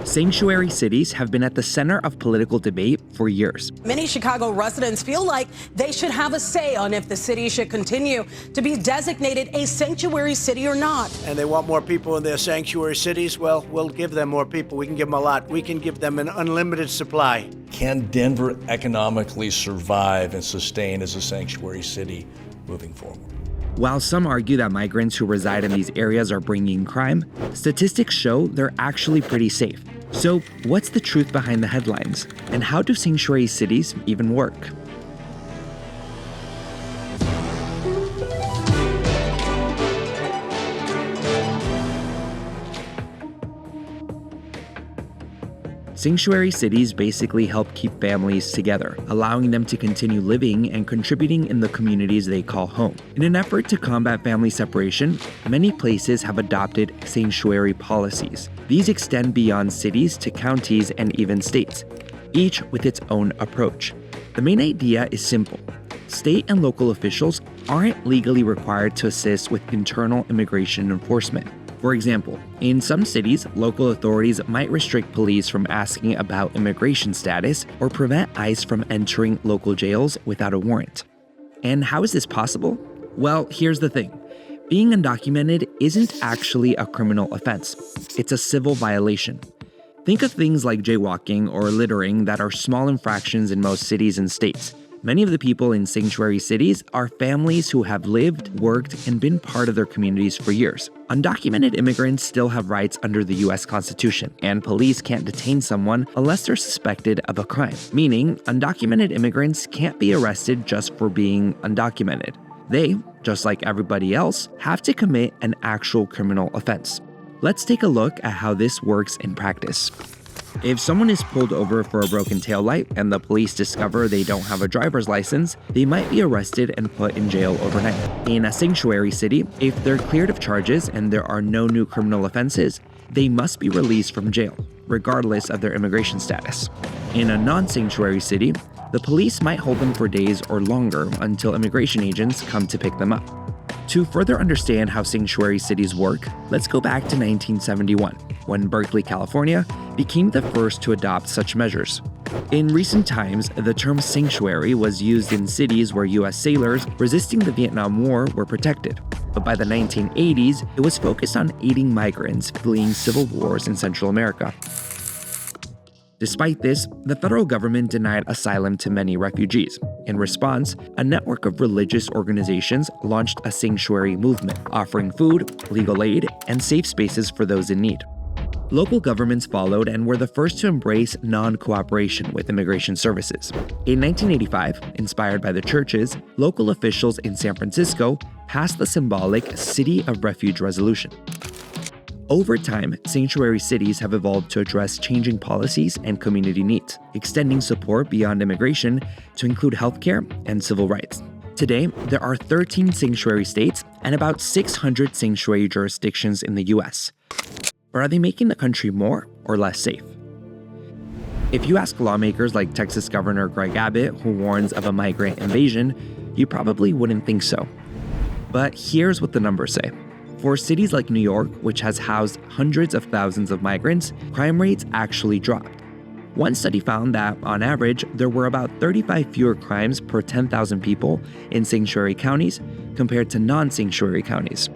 Sanctuary cities have been at the center of political debate for years. Many Chicago residents feel like they should have a say on if the city should continue to be designated a sanctuary city or not. And they want more people in their sanctuary cities. Well, we'll give them more people. We can give them a lot. We can give them an unlimited supply. Can Denver economically survive and sustain as a sanctuary city moving forward? While some argue that migrants who reside in these areas are bringing crime, statistics show they're actually pretty safe. So, what's the truth behind the headlines? And how do sanctuary cities even work? Sanctuary cities basically help keep families together, allowing them to continue living and contributing in the communities they call home. In an effort to combat family separation, many places have adopted sanctuary policies. These extend beyond cities to counties and even states, each with its own approach. The main idea is simple. State and local officials aren't legally required to assist with internal immigration enforcement. For example, in some cities, local authorities might restrict police from asking about immigration status or prevent ICE from entering local jails without a warrant. And how is this possible? Well, here's the thing. Being undocumented isn't actually a criminal offense. It's a civil violation. Think of things like jaywalking or littering that are small infractions in most cities and states. Many of the people in sanctuary cities are families who have lived, worked, and been part of their communities for years. Undocumented immigrants still have rights under the US Constitution, and police can't detain someone unless they're suspected of a crime, meaning undocumented immigrants can't be arrested just for being undocumented. They, just like everybody else, have to commit an actual criminal offense. Let's take a look at how this works in practice. If someone is pulled over for a broken taillight and the police discover they don't have a driver's license, they might be arrested and put in jail overnight. In a sanctuary city, if they're cleared of charges and there are no new criminal offenses, they must be released from jail, regardless of their immigration status. In a non-sanctuary city, the police might hold them for days or longer until immigration agents come to pick them up. To further understand how sanctuary cities work, let's go back to 1971, when Berkeley, California, became the first to adopt such measures. In recent times, the term sanctuary was used in cities where US sailors resisting the Vietnam War were protected. But by the 1980s, it was focused on aiding migrants fleeing civil wars in Central America. Despite this, the federal government denied asylum to many refugees. In response, a network of religious organizations launched a sanctuary movement, offering food, legal aid, and safe spaces for those in need. Local governments followed and were the first to embrace non-cooperation with immigration services. In 1985, inspired by the churches, local officials in San Francisco passed the symbolic City of Refuge resolution. Over time, sanctuary cities have evolved to address changing policies and community needs, extending support beyond immigration to include healthcare and civil rights. Today, there are 13 sanctuary states and about 600 sanctuary jurisdictions in the US. But are they making the country more or less safe? If you ask lawmakers like Texas Governor Greg Abbott, who warns of a migrant invasion, you probably wouldn't think so. But here's what the numbers say. For cities like New York, which has housed hundreds of thousands of migrants, crime rates actually dropped. One study found that, on average, there were about 35 fewer crimes per 10,000 people in sanctuary counties compared to non-sanctuary counties.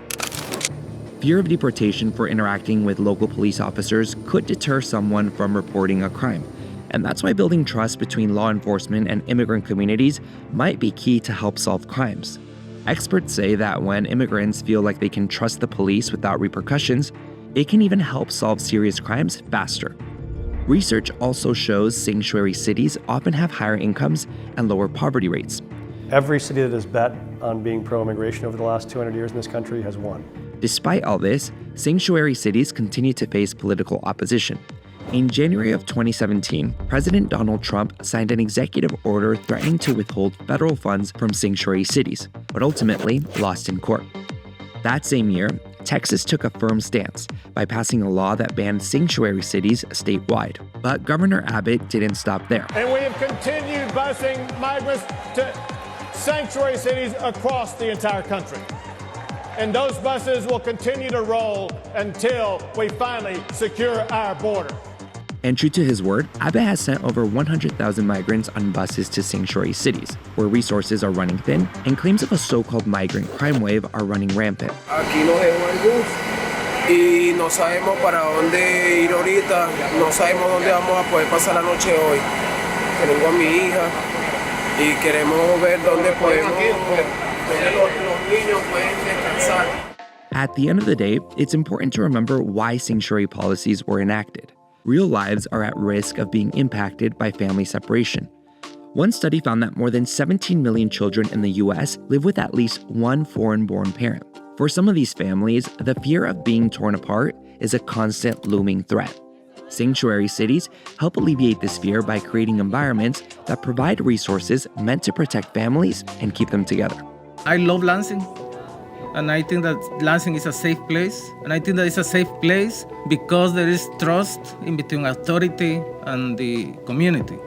Fear of deportation for interacting with local police officers could deter someone from reporting a crime, and that's why building trust between law enforcement and immigrant communities might be key to help solve crimes. Experts say that when immigrants feel like they can trust the police without repercussions, it can even help solve serious crimes faster. Research also shows sanctuary cities often have higher incomes and lower poverty rates. Every city that has bet on being pro-immigration over the last 200 years in this country has won. Despite all this, sanctuary cities continue to face political opposition. In January of 2017, President Donald Trump signed an executive order threatening to withhold federal funds from sanctuary cities, but ultimately lost in court. That same year, Texas took a firm stance by passing a law that banned sanctuary cities statewide. But Governor Abbott didn't stop there. And we have continued busing migrants to sanctuary cities across the entire country. And those buses will continue to roll until we finally secure our border. And true to his word, Abe has sent over 100,000 migrants on buses to sanctuary cities, where resources are running thin and claims of a so-called migrant crime wave are running rampant. Aquí nos dejó el bus y no sabemos para dónde ir ahorita, no sabemos dónde vamos a poder pasar la noche hoy. Tengo a mi hija y queremos ver dónde podemos, donde los niños pueden descansar. At the end of the day, it's important to remember why sanctuary policies were enacted. Real lives are at risk of being impacted by family separation. One study found that more than 17 million children in the US live with at least one foreign-born parent. For some of these families, the fear of being torn apart is a constant looming threat. Sanctuary cities help alleviate this fear by creating environments that provide resources meant to protect families and keep them together. I love Lansing, and I think that Lansing is a safe place. And I think that it's a safe place because there is trust in between authority and the community.